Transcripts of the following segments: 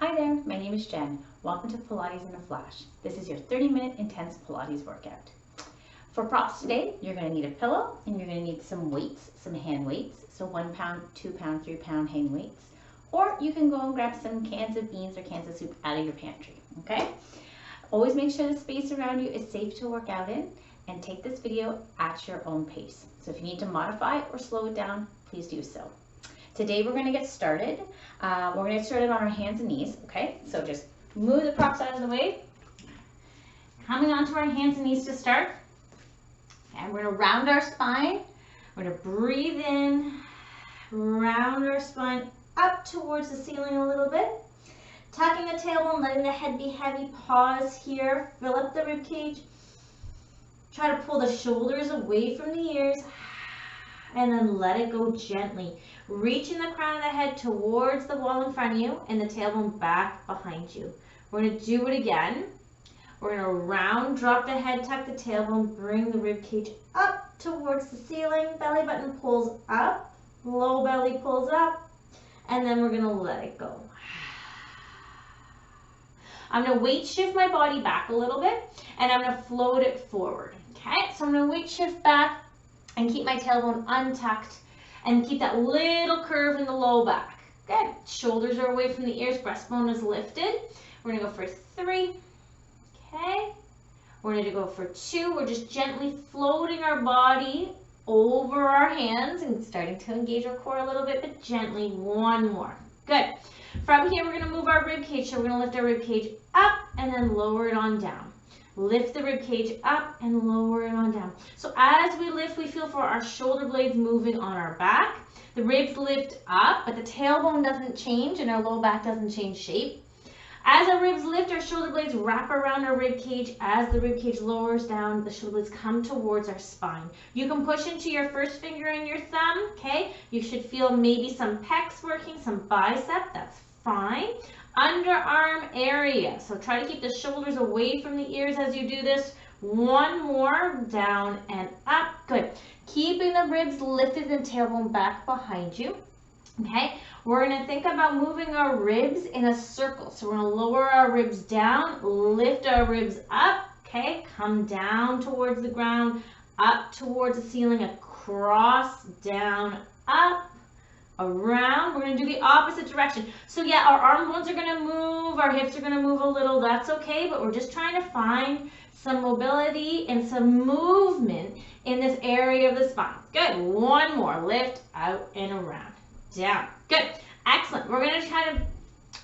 Hi there, my name is Jen. Welcome to Pilates in a Flash. This is your 30-minute intense Pilates workout. For props today, you're going to need a pillow and you're going to need some weights, some hand weights. So 1 pound, 2 pound, 3 pound hand weights. Or you can go and grab some cans of beans or cans of soup out of your pantry, okay? Always make sure the space around you is safe to work out in, and take this video at your own pace. So if you need to modify or slow it down, please do so. Today we're going to get started. We're going to get started on our hands and knees, okay? So just move the props out of the way. Coming onto our hands and knees to start. And we're going to round our spine. We're going to breathe in, round our spine up towards the ceiling a little bit. Tucking the tailbone, letting the head be heavy. Pause here, fill up the rib cage. Try to pull the shoulders away from the ears. And then let it go gently. Reaching the crown of the head towards the wall in front of you and the tailbone back behind you. We're going to do it again. We're going to round, drop the head, tuck the tailbone, bring the rib cage up towards the ceiling. Belly button pulls up, low belly pulls up, and then we're going to let it go. I'm going to weight shift my body back a little bit, and I'm going to float it forward. Okay, so I'm going to weight shift back and keep my tailbone untucked and keep that little curve in the low back. Good. Shoulders are away from the ears, breastbone is lifted. We're going to go for 3. Okay. We're going to go for 2. We're just gently floating our body over our hands and starting to engage our core a little bit, but gently. 1 more. Good. From here, we're going to move our rib cage. So we're going to lift our rib cage up and then lower it on down. Lift the rib cage up and lower it on down. So as we lift, we feel for our shoulder blades moving on our back. The ribs lift up, but the tailbone doesn't change and our low back doesn't change shape. As our ribs lift, our shoulder blades wrap around our rib cage. As the rib cage lowers down, the shoulder blades come towards our spine. You can push into your first finger and your thumb, okay? You should feel maybe some pecs working, some bicep, that's fine. Underarm area. So try to keep the shoulders away from the ears as you do this. 1 more, down and up. Good. Keeping the ribs lifted and tailbone back behind you. Okay. We're going to think about moving our ribs in a circle. So we're going to lower our ribs down, lift our ribs up. Okay. Come down towards the ground, up towards the ceiling, across, down, up. Around. We're going to do the opposite direction. So yeah, our arm bones are going to move, our hips are going to move a little, that's okay, but we're just trying to find some mobility and some movement in this area of the spine. Good. 1 more. Lift, out and around. Down. Good. Excellent. We're going to try to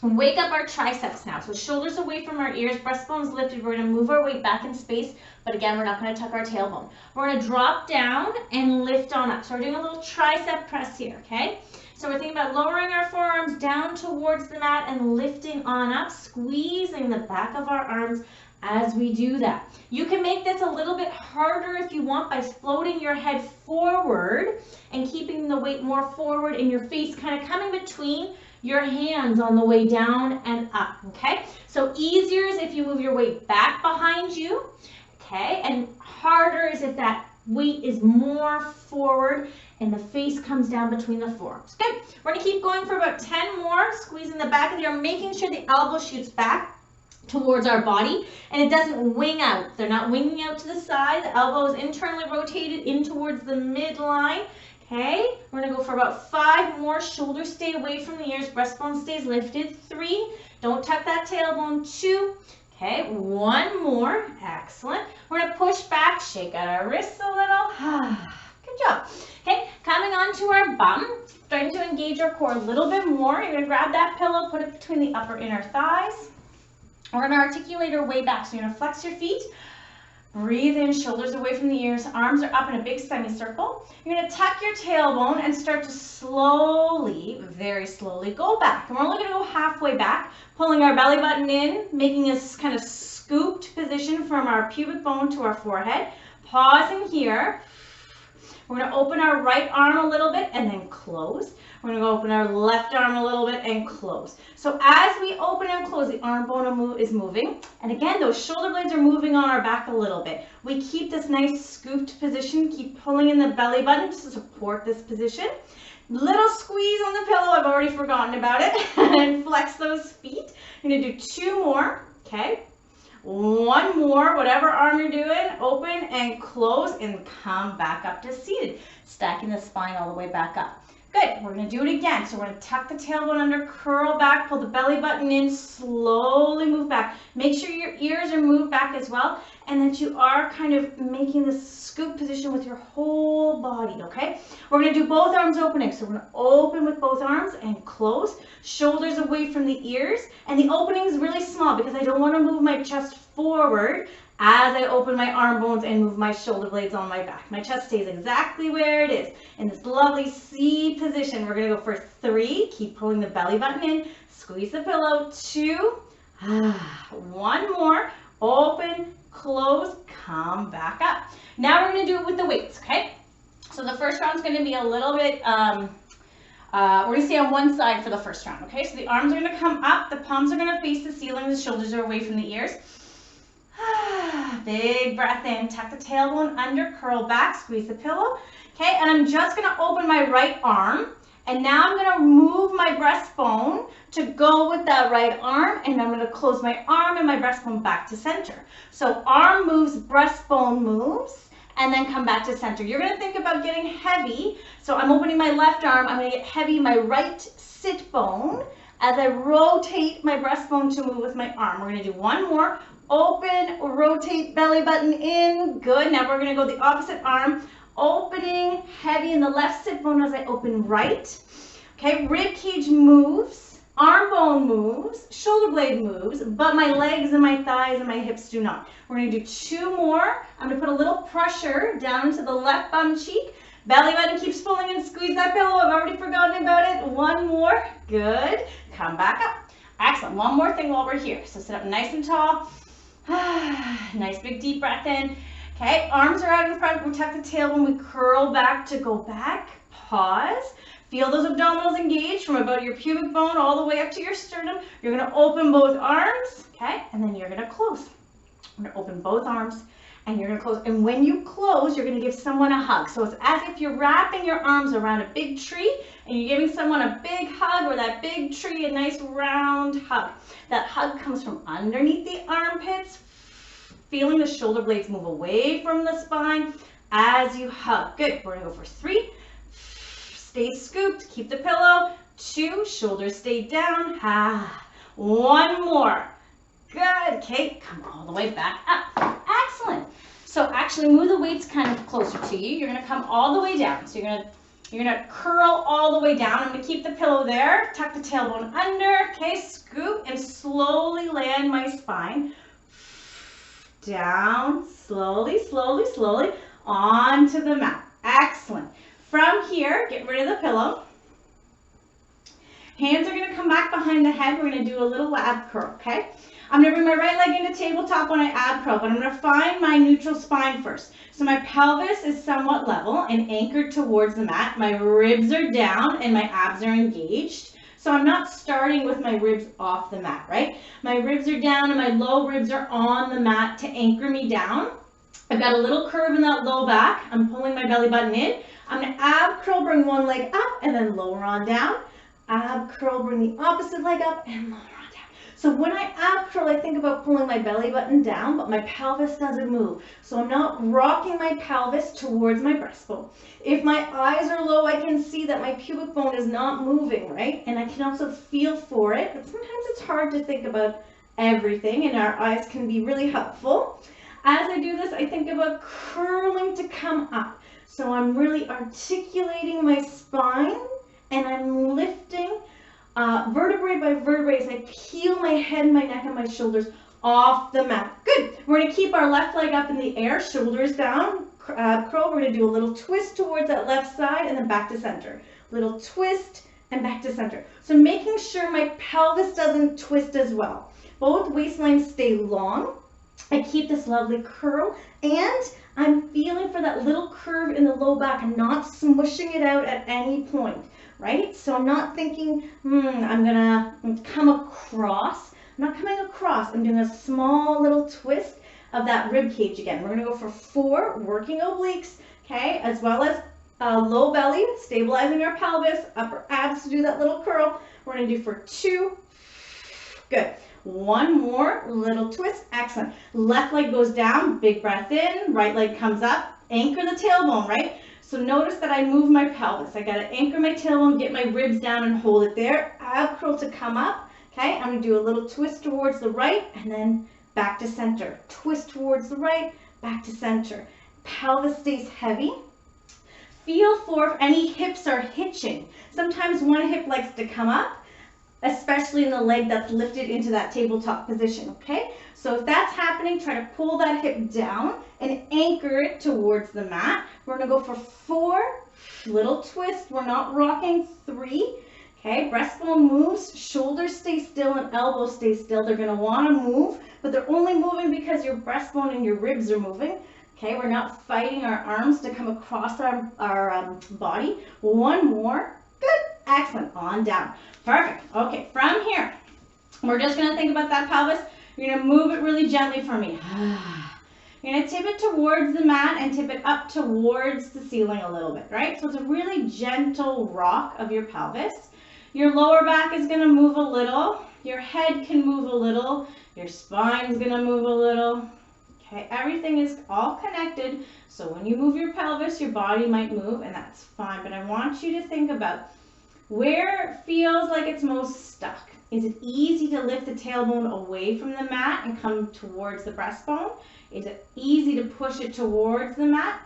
wake up our triceps now. So shoulders away from our ears, breastbones lifted. We're going to move our weight back in space, but again, we're not going to tuck our tailbone. We're going to drop down and lift on up. So we're doing a little tricep press here, okay? So we're thinking about lowering our forearms down towards the mat and lifting on up, squeezing the back of our arms as we do that. You can make this a little bit harder if you want by floating your head forward and keeping the weight more forward and your face kind of coming between your hands on the way down and up, okay? So easier is if you move your weight back behind you, okay? And harder is if that weight is more forward and the face comes down between the forearms. Good. We're going to keep going for about 10 more, squeezing the back of the arm, making sure the elbow shoots back towards our body and it doesn't wing out. They're not winging out to the side. The elbow is internally rotated in towards the midline. Okay, we're going to go for about 5 more. Shoulders stay away from the ears. Breastbone stays lifted. 3. Don't tuck that tailbone. 2. Okay, 1 more. Excellent. We're going to push back, shake out our wrists a little. Good job. Okay, coming onto our bum, starting to engage our core a little bit more. You're going to grab that pillow, put it between the upper inner thighs. We're going to articulate our way back. So you're going to flex your feet. Breathe in, shoulders away from the ears. Arms are up in a big semicircle. You're going to tuck your tailbone and start to slowly, very slowly, go back. And we're only going to go halfway back, pulling our belly button in, making this kind of scooped position from our pubic bone to our forehead. Pausing here. We're going to open our right arm a little bit and then close. We're going to open our left arm a little bit and close. So as we open and close, the arm bone is moving. And again, those shoulder blades are moving on our back a little bit. We keep this nice scooped position, keep pulling in the belly button just to support this position. Little squeeze on the pillow, I've already forgotten about it. And flex those feet. I'm gonna do 2 more, okay? 1 more, whatever arm you're doing, open and close and come back up to seated. Stacking the spine all the way back up. Good, we're gonna do it again. So we're gonna tuck the tailbone under, curl back, pull the belly button in, slowly move back. Make sure your ears are moved back as well, and that you are kind of making this scoop position with your whole body, okay? We're gonna do both arms opening. So we're gonna open with both arms and close, shoulders away from the ears, and the opening is really small because I don't wanna move my chest forward as I open my arm bones and move my shoulder blades on my back. My chest stays exactly where it is in this lovely C position. We're gonna go for 3, keep pulling the belly button in, squeeze the pillow, 2, 1 more, open, close, come back up. Now we're gonna do it with the weights, okay? So the first round's gonna be a little bit, we're gonna stay on one side for the first round, okay? So the arms are gonna come up, the palms are gonna face the ceiling, the shoulders are away from the ears. Big breath in, tuck the tailbone under, curl back, squeeze the pillow. Okay, and I'm just gonna open my right arm, and now I'm gonna move my breastbone to go with that right arm, and I'm gonna close my arm and my breastbone back to center. So arm moves, breastbone moves, and then come back to center. You're gonna think about getting heavy. So I'm opening my left arm, I'm gonna get heavy my right sit bone as I rotate my breastbone to move with my arm. We're gonna do 1 more. Open, rotate belly button in. Good. Now we're going to go the opposite arm. Opening, heavy in the left sit bone as I open right. Okay, rib cage moves, arm bone moves, shoulder blade moves, but my legs and my thighs and my hips do not. We're going to do 2 more. I'm going to put a little pressure down into the left bum cheek. Belly button keeps pulling and squeeze that pillow. I've already forgotten about it. 1 more. Good. Come back up. Excellent. 1 more thing while we're here. So sit up nice and tall. Nice big deep breath in. Okay, arms are out in front. We tuck the tailbone. We curl back to go back. Pause. Feel those abdominals engaged from about your pubic bone all the way up to your sternum. You're going to open both arms. Okay, and then you're going to close. You're going to open both arms and you're going to close. And when you close, you're going to give someone a hug. So it's as if you're wrapping your arms around a big tree and you're giving someone a big hug, or that big tree a nice round hug. That hug comes from underneath the armpits, feeling the shoulder blades move away from the spine as you hug. Good. We're going to go for 3. Stay scooped. Keep the pillow. 2. Shoulders stay down. 1 more. Good. Okay. Come all the way back up. Excellent. So actually move the weights kind of closer to you. You're going to come all the way down. So you're going to curl all the way down. I'm going to keep the pillow there. Tuck the tailbone under. Okay. Scoop and slowly land my spine down, slowly, slowly, slowly, onto the mat. Excellent. From here, get rid of the pillow. Hands are going to come back behind the head. We're going to do a little ab curl, okay? I'm going to bring my right leg into tabletop when I ab curl, but I'm going to find my neutral spine first. So my pelvis is somewhat level and anchored towards the mat. My ribs are down and my abs are engaged. So I'm not starting with my ribs off the mat, right? My ribs are down and my low ribs are on the mat to anchor me down. I've got a little curve in that low back. I'm pulling my belly button in. I'm going to ab curl, bring one leg up and then lower on down. Ab curl, bring the opposite leg up and lower on down. So when I ab curl, I think about pulling my belly button down, but my pelvis doesn't move. So I'm not rocking my pelvis towards my breastbone. If my eyes are low, I can see that my pubic bone is not moving, right? And I can also feel for it, but sometimes it's hard to think about everything, and our eyes can be really helpful. As I do this, I think about curling to come up. So I'm really articulating my spine, and I'm lifting vertebrae by vertebrae as I peel my head, my neck, and my shoulders off the mat. Good. We're going to keep our left leg up in the air, shoulders down, curl. We're going to do a little twist towards that left side and then back to center. Little twist and back to center. So making sure my pelvis doesn't twist as well. Both waistlines stay long. I keep this lovely curl, and I'm feeling for that little curve in the low back and not smushing it out at any point, right? So I'm not thinking, I'm gonna come across. I'm not coming across. I'm doing a small little twist of that rib cage again. We're gonna go for 4, working obliques, okay, as well as low belly, stabilizing our pelvis, upper abs to do that little curl. We're gonna do for 2. Good. One more little twist. Excellent. Left leg goes down, big breath in, right leg comes up, anchor the tailbone, right? So notice that I move my pelvis. I gotta anchor my tailbone, get my ribs down and hold it there. Ab curl to come up. Okay, I'm gonna do a little twist towards the right and then back to center. Twist towards the right, back to center. Pelvis stays heavy. Feel for if any hips are hitching. Sometimes one hip likes to come up, especially in the leg that's lifted into that tabletop position, okay? So if that's happening, try to pull that hip down and anchor it towards the mat. We're gonna go for 4, little twist. We're not rocking. 3, okay? Breastbone moves, shoulders stay still and elbows stay still. They're gonna wanna move, but they're only moving because your breastbone and your ribs are moving. Okay, we're not fighting our arms to come across our body. 1 more. Good. Excellent. On down. Perfect. Okay, from here, we're just going to think about that pelvis. You're going to move it really gently for me. You're going to tip it towards the mat and tip it up towards the ceiling a little bit, right? So it's a really gentle rock of your pelvis. Your lower back is going to move a little. Your head can move a little. Your spine's going to move a little. Okay, everything is all connected, so when you move your pelvis, your body might move, and that's fine, but I want you to think about where it feels like it's most stuck. Is it easy to lift the tailbone away from the mat and come towards the breastbone? Is it easy to push it towards the mat?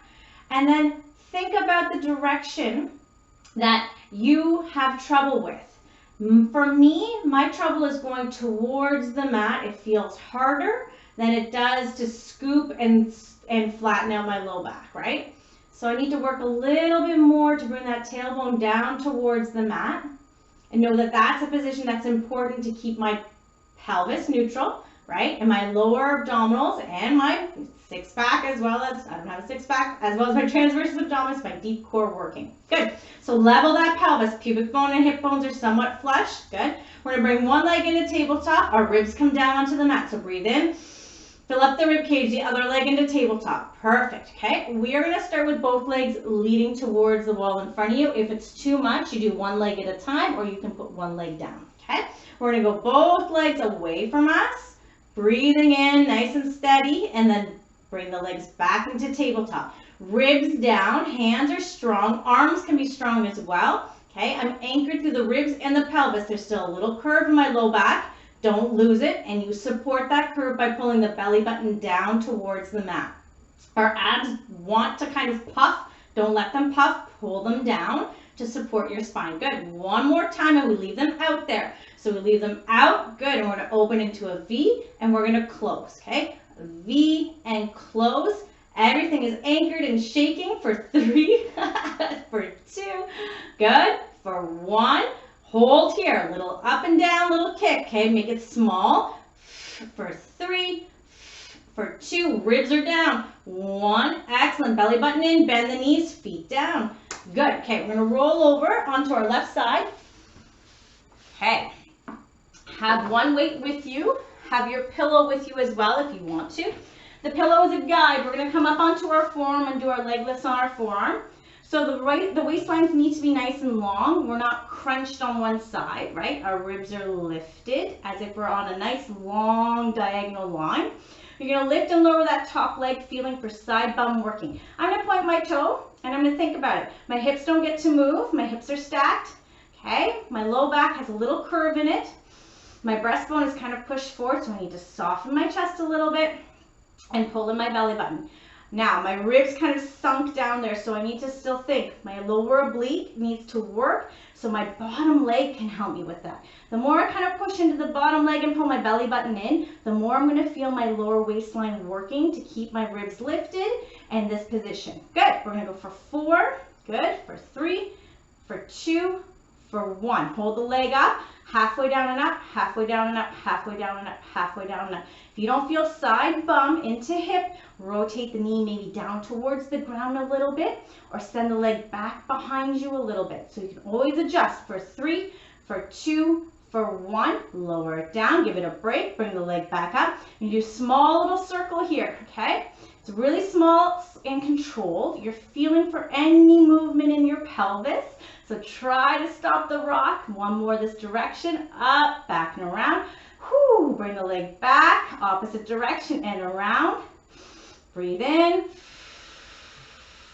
And then think about the direction that you have trouble with. For me, my trouble is going towards the mat. It feels harder than it does to scoop and flatten out my low back, right? So I need to work a little bit more to bring that tailbone down towards the mat and know that that's a position that's important to keep my pelvis neutral, right? And my lower abdominals and my six pack as well as, I don't have a six pack, as well as my transverse abdominis, my deep core working. Good. So level that pelvis. Pubic bone and hip bones are somewhat flush. Good. We're going to bring one leg into tabletop. Our ribs come down onto the mat. So breathe in. Fill up the rib cage, the other leg into tabletop. Perfect, okay? We are gonna start with both legs leading towards the wall in front of you. If it's too much, you do one leg at a time, or you can put one leg down, okay? We're gonna go both legs away from us, breathing in nice and steady, and then bring the legs back into tabletop. Ribs down, hands are strong, arms can be strong as well, okay? I'm anchored through the ribs and the pelvis. There's still a little curve in my low back. Don't lose it, and you support that curve by pulling the belly button down towards the mat. Our abs want to kind of puff. Don't let them puff. Pull them down to support your spine. Good. One more time, and we leave them out there. So we leave them out. Good. And we're going to open into a V, and we're going to close. Okay? V and close. Everything is anchored and shaking for 3, for 2. Good. For 1. Hold here, a little up and down, little kick, okay? Make it small. For 3, for 2, ribs are down. 1, excellent. Belly button in, bend the knees, feet down. Good, okay, we're gonna roll over onto our left side. Okay, have one weight with you. Have your pillow with you as well if you want to. The pillow is a guide. We're gonna come up onto our forearm and do our leg lifts on our forearm. So the waistlines need to be nice and long. We're not crunched on one side, right? Our ribs are lifted as if we're on a nice long diagonal line. You're gonna lift and lower that top leg, feeling for side bum working. I'm gonna point my toe and I'm gonna think about it. My hips don't get to move, my hips are stacked, okay? My low back has a little curve in it. My breastbone is kind of pushed forward, so I need to soften my chest a little bit and pull in my belly button. Now, my ribs kind of sunk down there, so I need to still think. My lower oblique needs to work, so my bottom leg can help me with that. The more I kind of push into the bottom leg and pull my belly button in, the more I'm going to feel my lower waistline working to keep my ribs lifted and this position. Good. We're going to go for 4. Good. For 3. For 2. For 1. Hold the leg up. Halfway down and up, halfway down and up, halfway down and up, halfway down and up. If you don't feel side bum into hip, rotate the knee maybe down towards the ground a little bit, or send the leg back behind you a little bit. So you can always adjust for 3, for 2, for 1. Lower it down, give it a break, bring the leg back up. You do a small little circle here, okay? It's really small and controlled. You're feeling for any movement in your pelvis. So try to stop the rock. One more this direction, up, back and around. Whew, bring the leg back, opposite direction and around. Breathe in,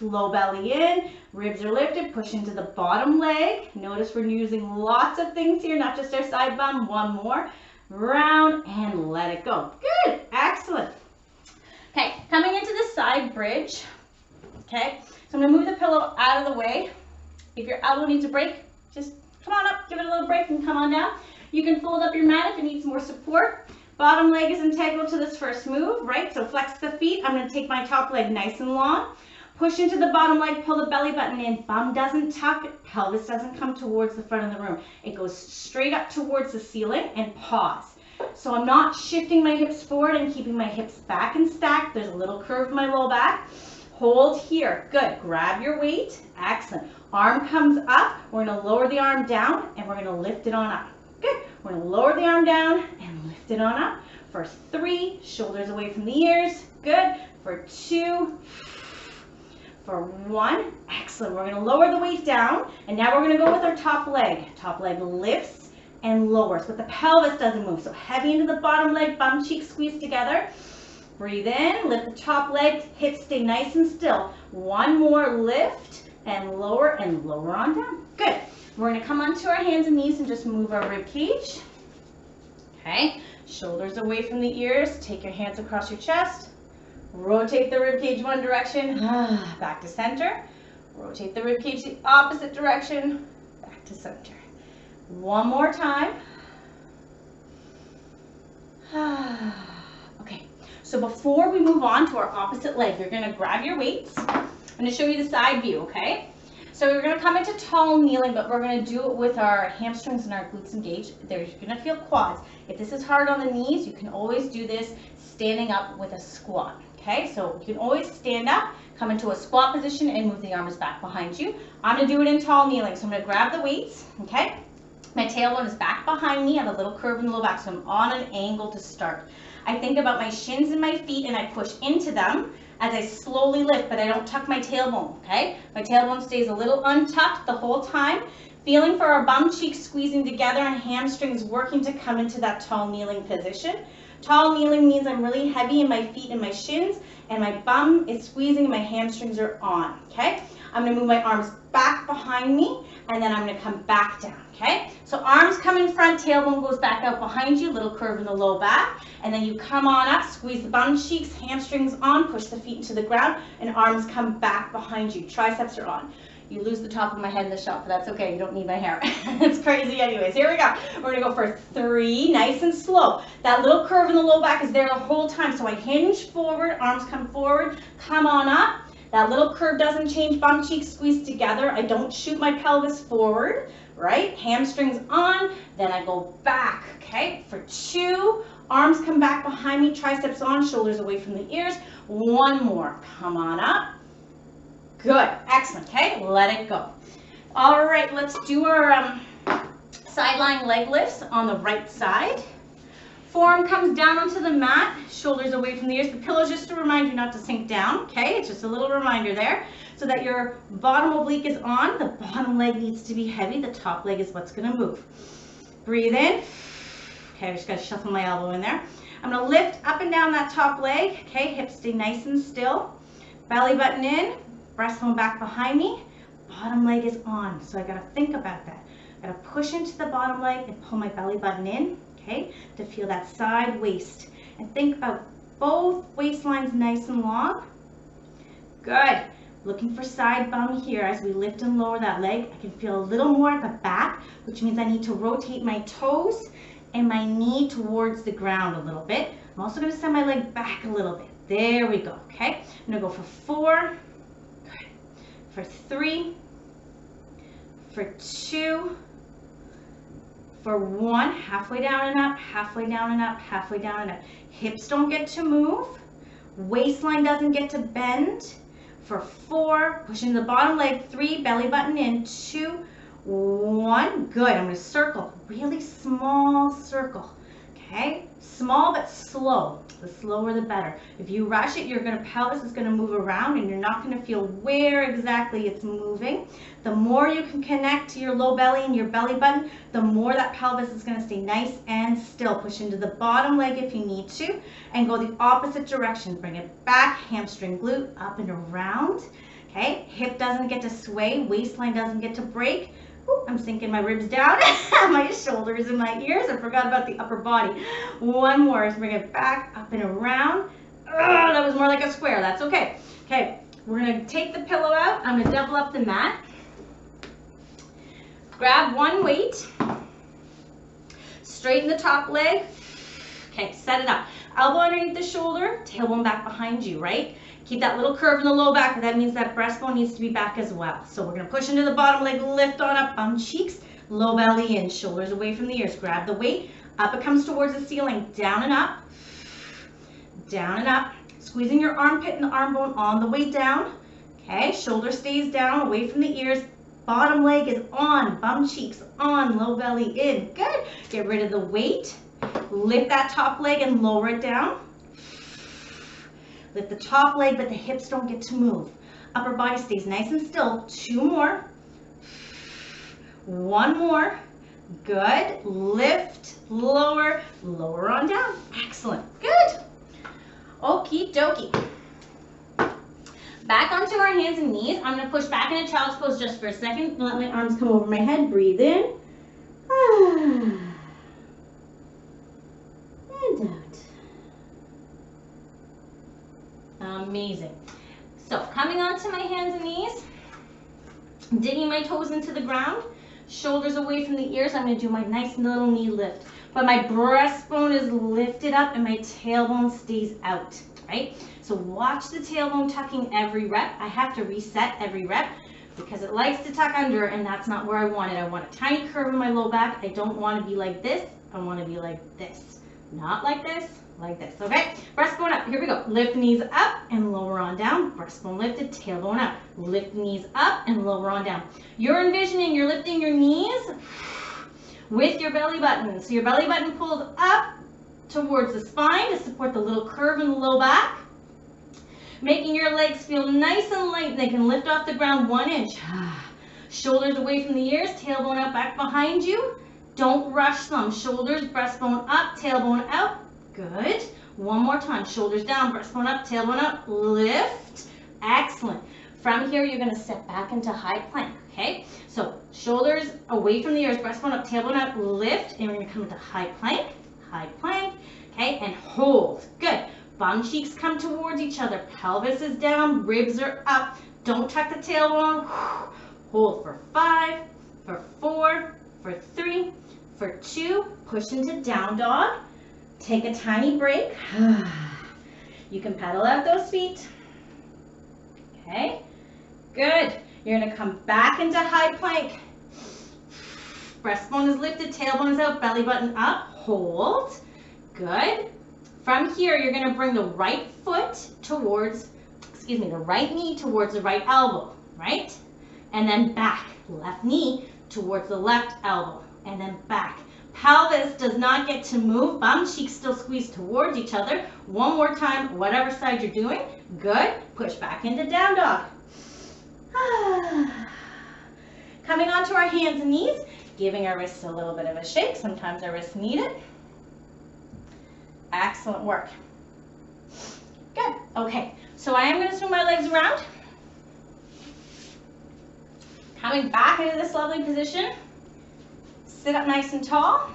low belly in, ribs are lifted, push into the bottom leg. Notice we're using lots of things here, not just our side bum. One more, round and let it go. Good, excellent. Okay, coming into the side bridge. Okay, so I'm gonna move the pillow out of the way. If your elbow needs a break, just come on up, give it a little break and come on down. You can fold up your mat if it needs more support. Bottom leg is integral to this first move, right? So flex the feet. I'm gonna take my top leg nice and long. Push into the bottom leg, pull the belly button in. Bum doesn't tuck, pelvis doesn't come towards the front of the room. It goes straight up towards the ceiling and pause. So I'm not shifting my hips forward and keeping my hips back and stacked. There's a little curve in my low back. Hold here, good. Grab your weight, excellent. Arm comes up, we're gonna lower the arm down and we're gonna lift it on up. Good, we're gonna lower the arm down and lift it on up. For 3, shoulders away from the ears, good. For 2, for 1, excellent. We're gonna lower the weight down and now we're gonna go with our top leg. Top leg lifts and lowers, but the pelvis doesn't move. So heavy into the bottom leg, bum cheeks squeeze together. Breathe in, lift the top leg, hips stay nice and still. One more lift and lower on down. Good. We're gonna come onto our hands and knees and just move our rib cage. Okay, shoulders away from the ears. Take your hands across your chest. Rotate the rib cage one direction, back to center. Rotate the rib cage the opposite direction, back to center. One more time. Okay, so before we move on to our opposite leg, you're gonna grab your weights. I'm gonna show you the side view, okay? So we're gonna come into tall kneeling, but we're gonna do it with our hamstrings and our glutes engaged. You're gonna feel quads. If this is hard on the knees, you can always do this standing up with a squat, okay? So you can always stand up, come into a squat position and move the arms back behind you. I'm gonna do it in tall kneeling. So I'm gonna grab the weights, okay? My tailbone is back behind me. I have a little curve in the low back, so I'm on an angle to start. I think about my shins and my feet and I push into them as I slowly lift, but I don't tuck my tailbone, okay? My tailbone stays a little untucked the whole time. Feeling for our bum cheeks squeezing together and hamstrings working to come into that tall kneeling position. Tall kneeling means I'm really heavy in my feet and my shins and my bum is squeezing and my hamstrings are on, okay? I'm gonna move my arms back behind me and then I'm gonna come back down, okay? So arms come in front, tailbone goes back out behind you, little curve in the low back, and then you come on up, squeeze the bum cheeks, hamstrings on, push the feet into the ground, and arms come back behind you. Triceps are on. You lose the top of my head in the shot, but that's okay, you don't need my hair. It's crazy anyways. Here we go. We're gonna go for 3, nice and slow. That little curve in the low back is there the whole time, so I hinge forward, arms come forward, come on up. That little curve doesn't change, bum cheeks squeeze together. I don't shoot my pelvis forward, right? Hamstrings on, then I go back, okay? For 2, arms come back behind me, triceps on, shoulders away from the ears. 1 more, come on up. Good, excellent, okay? Let it go. All right, let's do our sideline leg lifts on the right side. Forearm comes down onto the mat, shoulders away from the ears. The pillow is just to remind you not to sink down, okay? It's just a little reminder there so that your bottom oblique is on. The bottom leg needs to be heavy. The top leg is what's gonna move. Breathe in. Okay, I just gotta shuffle my elbow in there. I'm gonna lift up and down that top leg, okay? Hips stay nice and still. Belly button in, breastbone back behind me. Bottom leg is on, so I gotta think about that. I gotta push into the bottom leg and pull my belly button in. Okay, to feel that side waist. And think about both waistlines nice and long. Good. Looking for side bum here as we lift and lower that leg. I can feel a little more at the back, which means I need to rotate my toes and my knee towards the ground a little bit. I'm also going to send my leg back a little bit. There we go, okay? I'm going to go for 4, good. For 3, for 2, for 1, halfway down and up, halfway down and up, halfway down and up. Hips don't get to move. Waistline doesn't get to bend. For 4, push into the bottom leg. 3, belly button in. 2, 1. Good. I'm going to circle. Really small circle. Okay? Small but slow. The slower the better. If you rush it, pelvis is gonna move around and you're not gonna feel where exactly it's moving. The more you can connect to your low belly and your belly button, the more that pelvis is gonna stay nice and still. Push into the bottom leg if you need to, and go the opposite direction. Bring it back, hamstring glute, up and around. Okay, hip doesn't get to sway, waistline doesn't get to break. Ooh, I'm sinking my ribs down, my shoulders and my ears. I forgot about the upper body. One more, bring it back, up and around. That was more like a square, that's okay. Okay, we're gonna take the pillow out. I'm gonna double up the mat. Grab one weight. Straighten the top leg. Okay, set it up. Elbow underneath the shoulder, tailbone back behind you, right? Keep that little curve in the low back, but that means that breastbone needs to be back as well. So we're gonna push into the bottom leg, lift on up, bum cheeks, low belly in, shoulders away from the ears. Grab the weight, up it comes towards the ceiling, down and up, down and up. Squeezing your armpit and the arm bone on the way down. Okay, shoulder stays down, away from the ears. Bottom leg is on, bum cheeks on, low belly in. Good. Get rid of the weight. Lift that top leg and lower it down. Lift the top leg, but the hips don't get to move. Upper body stays nice and still. Two more. One more. Good. Lift, lower, lower on down. Excellent. Good. Okie dokie. Back onto our hands and knees. I'm going to push back into child's pose just for a second. Let my arms come over my head. Breathe in. And out. Amazing. So coming onto my hands and knees, digging my toes into the ground, shoulders away from the ears. I'm going to do my nice little knee lift. But my breastbone is lifted up and my tailbone stays out, right? So watch the tailbone tucking every rep. I have to reset every rep because it likes to tuck under and that's not where I want it. I want a tiny curve in my low back. I don't want to be like this. I want to be like this. Not like this. Like this, okay? Breastbone up, here we go. Lift knees up and lower on down. Breastbone lifted, tailbone up. Lift knees up and lower on down. You're envisioning you're lifting your knees with your belly button. So your belly button pulls up towards the spine to support the little curve in the low back. Making your legs feel nice and light. They can lift off the ground 1 inch. Shoulders away from the ears, tailbone up back behind you. Don't rush them. Shoulders, breastbone up, tailbone out. Good. One more time. Shoulders down, breastbone up, tailbone up, lift. Excellent. From here, you're going to step back into high plank, okay? So shoulders away from the ears, breastbone up, tailbone up, lift, and we're going to come into high plank, okay? And hold. Good. Bum cheeks come towards each other. Pelvis is down, ribs are up. Don't tuck the tailbone. Hold for 5, for 4, for 3, for 2. Push into down dog. Take a tiny break. You can pedal out those feet. Okay, good. You're gonna come back into high plank. Breastbone is lifted, tailbone is out, belly button up, hold. Good. From here, you're gonna bring the right foot towards, the right knee towards the right elbow, right? And then back, left knee towards the left elbow, and then back. Pelvis does not get to move. Bum cheeks still squeeze towards each other. One more time, whatever side you're doing. Good. Push back into down dog. Coming onto our hands and knees, giving our wrists a little bit of a shake. Sometimes our wrists need it. Excellent work. Good. Okay, so I am going to swing my legs around. Coming back into this lovely position. Sit up nice and tall.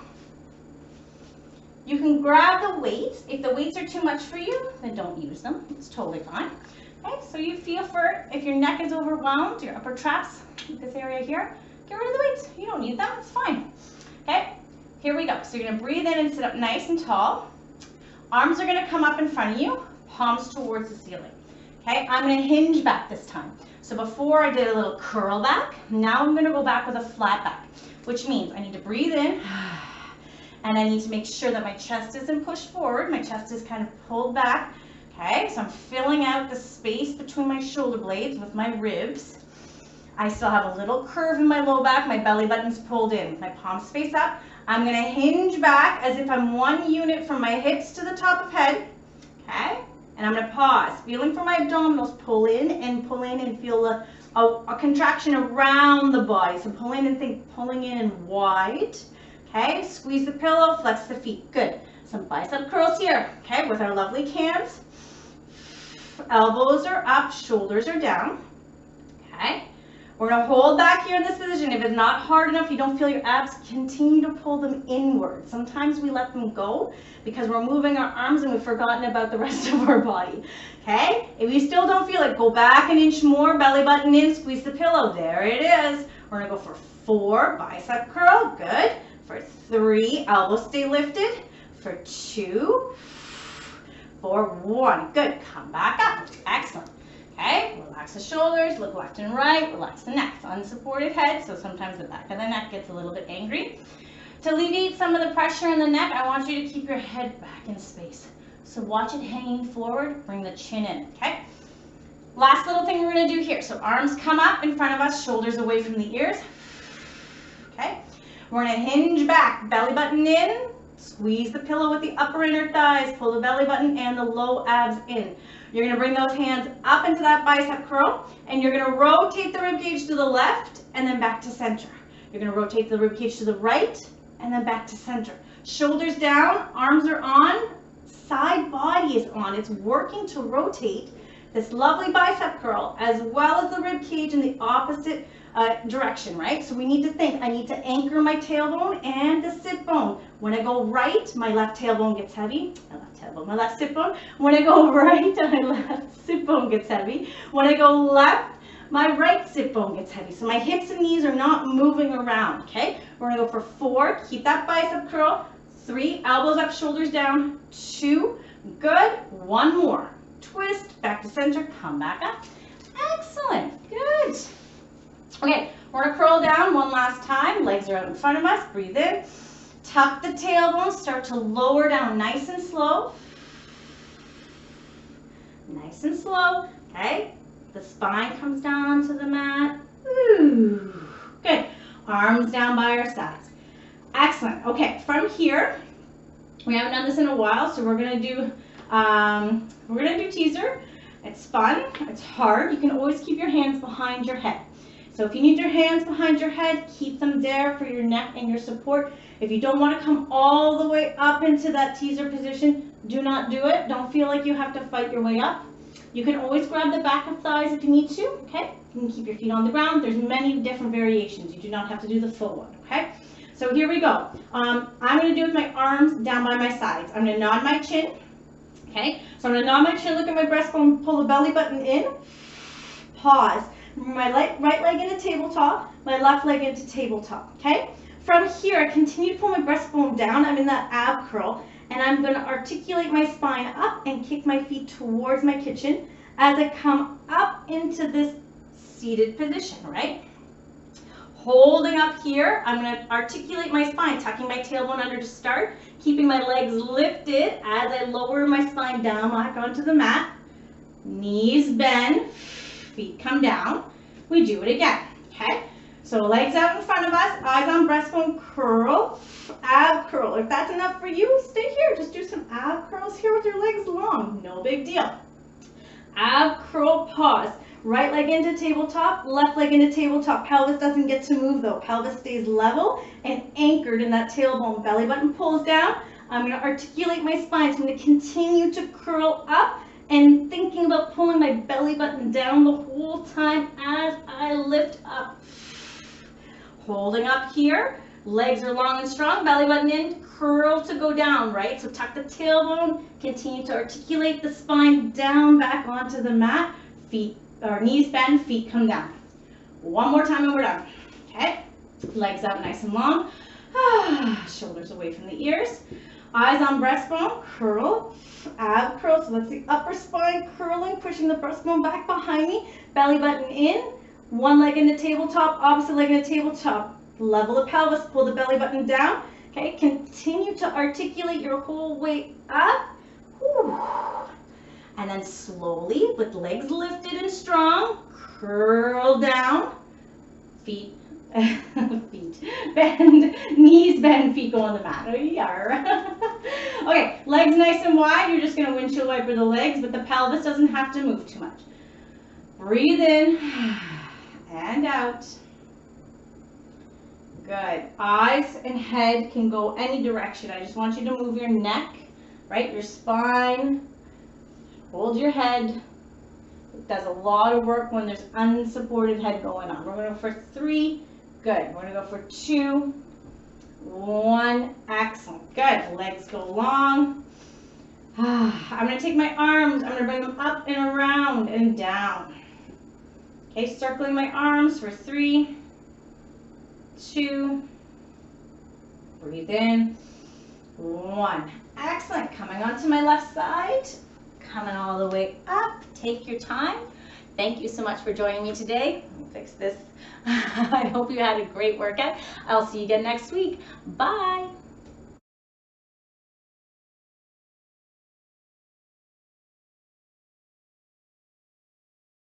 You can grab the weights. If the weights are too much for you, then don't use them. It's totally fine. Okay, so you feel for it. If your neck is overwhelmed, your upper traps, this area here, get rid of the weights. You don't need them, it's fine. Okay, here we go. So you're gonna breathe in and sit up nice and tall. Arms are gonna come up in front of you, palms towards the ceiling. Okay, I'm gonna hinge back this time. So before I did a little curl back, now I'm gonna go back with a flat back, which means I need to breathe in and I need to make sure that my chest isn't pushed forward. My chest is kind of pulled back. Okay, so I'm filling out the space between my shoulder blades with my ribs. I still have a little curve in my low back. My belly button's pulled in. My palms face up. I'm gonna hinge back as if I'm one unit from my hips to the top of head. okay? And I'm gonna pause, feeling for my abdominals, pull in and feel a contraction around the body. So pull in and think pulling in and wide, okay? Squeeze the pillow, flex the feet, good. Some bicep curls here, okay, with our lovely cans. Elbows are up, shoulders are down, okay? We're gonna hold back here in this position. If it's not hard enough, you don't feel your abs, continue to pull them inward. Sometimes we let them go because we're moving our arms and we've forgotten about the rest of our body, okay? If you still don't feel it, go back an inch more, belly button in, squeeze the pillow. There it is. We're gonna go for 4, bicep curl, good. For 3, elbows stay lifted. For 2, for 1, good. Come back up, excellent. Okay, relax the shoulders, look left and right, relax the neck. Unsupported head, so sometimes the back of the neck gets a little bit angry. To alleviate some of the pressure in the neck, I want you to keep your head back in space. So watch it hanging forward, bring the chin in, okay? Last little thing we're gonna do here. So arms come up in front of us, shoulders away from the ears. Okay, we're gonna hinge back, belly button in, squeeze the pillow with the upper inner thighs, pull the belly button and the low abs in. You're gonna bring those hands up into that bicep curl, and you're gonna rotate the rib cage to the left and then back to center. You're gonna rotate the rib cage to the right and then back to center. Shoulders down, arms are on, side body is on. It's working to rotate this lovely bicep curl as well as the rib cage in the opposite direction, right? So we need to think, I need to anchor my tailbone and the sit bone. When I go right, my left tailbone gets heavy. My left sit bone. When I go right, my left sit bone gets heavy. When I go left, my right sit bone gets heavy. So my hips and knees are not moving around, okay? We're gonna go for 4, keep that bicep curl. 3, elbows up, shoulders down. 2, good. 1 more. Twist, back to center, come back up. Excellent, good. Okay, we're gonna curl down one last time. Legs are out in front of us, breathe in. Tuck the tailbone, start to lower down nice and slow. Nice and slow, okay? The spine comes down onto the mat. Ooh, good. Arms down by our sides. Excellent, okay, from here, we haven't done this in a while, so we're gonna do teaser. It's fun, it's hard. You can always keep your hands behind your head. So if you need your hands behind your head, keep them there for your neck and your support. If you don't want to come all the way up into that teaser position, do not do it. Don't feel like you have to fight your way up. You can always grab the back of thighs if you need to, okay? You can keep your feet on the ground. There's many different variations. You do not have to do the full one, okay? So here we go. I'm going to do it with my arms down by my sides. I'm going to nod my chin, okay? So I'm going to nod my chin, look at my breastbone, pull the belly button in, pause. My right leg into tabletop, my left leg into tabletop, okay? From here, I continue to pull my breastbone down. I'm in that ab curl, and I'm going to articulate my spine up and kick my feet towards my kitchen as I come up into this seated position, right? Holding up here, I'm going to articulate my spine, tucking my tailbone under to start, keeping my legs lifted as I lower my spine down back onto the mat. Knees bend. Feet come down. We do it again, okay? So legs out in front of us, eyes on breastbone, curl, ab curl. If that's enough for you, stay here. Just do some ab curls here with your legs long. No big deal. Ab curl, pause. Right leg into tabletop, left leg into tabletop. Pelvis doesn't get to move though. Pelvis stays level and anchored in that tailbone. Belly button pulls down. I'm going to articulate my spine. So I'm going to continue to curl up and thinking about pulling my belly button down the whole time as I lift up. Holding up here, legs are long and strong, belly button in, curl to go down, right? So tuck the tailbone, continue to articulate the spine down back onto the mat, feet or knees bend, feet come down. One more time and we're done, okay? Legs out nice and long, shoulders away from the ears. Eyes on breastbone, curl, ab curl, so that's the upper spine curling, pushing the breastbone back behind me, belly button in, one leg into tabletop, opposite leg into tabletop, level the pelvis, pull the belly button down, okay, continue to articulate your whole way up, and then slowly, with legs lifted and strong, curl down, feet bend, knees bend, feet go on the mat. Okay, legs nice and wide. You're just gonna windshield wiper the legs, but the pelvis doesn't have to move too much. Breathe in and out. Good. Eyes and head can go any direction. I just want you to move your neck, right? Your spine. Hold your head. It does a lot of work when there's unsupported head going on. We're going to go for 3. Good. We're going to go for 2. 1. Excellent. Good. Legs go long. I'm going to take my arms. I'm going to bring them up and around and down. Okay, circling my arms for 3, 2. Breathe in. 1. Excellent. Coming onto my left side. Coming all the way up. Take your time. Thank you so much for joining me today. Let me fix this. I hope you had a great workout. I'll see you again next week. Bye.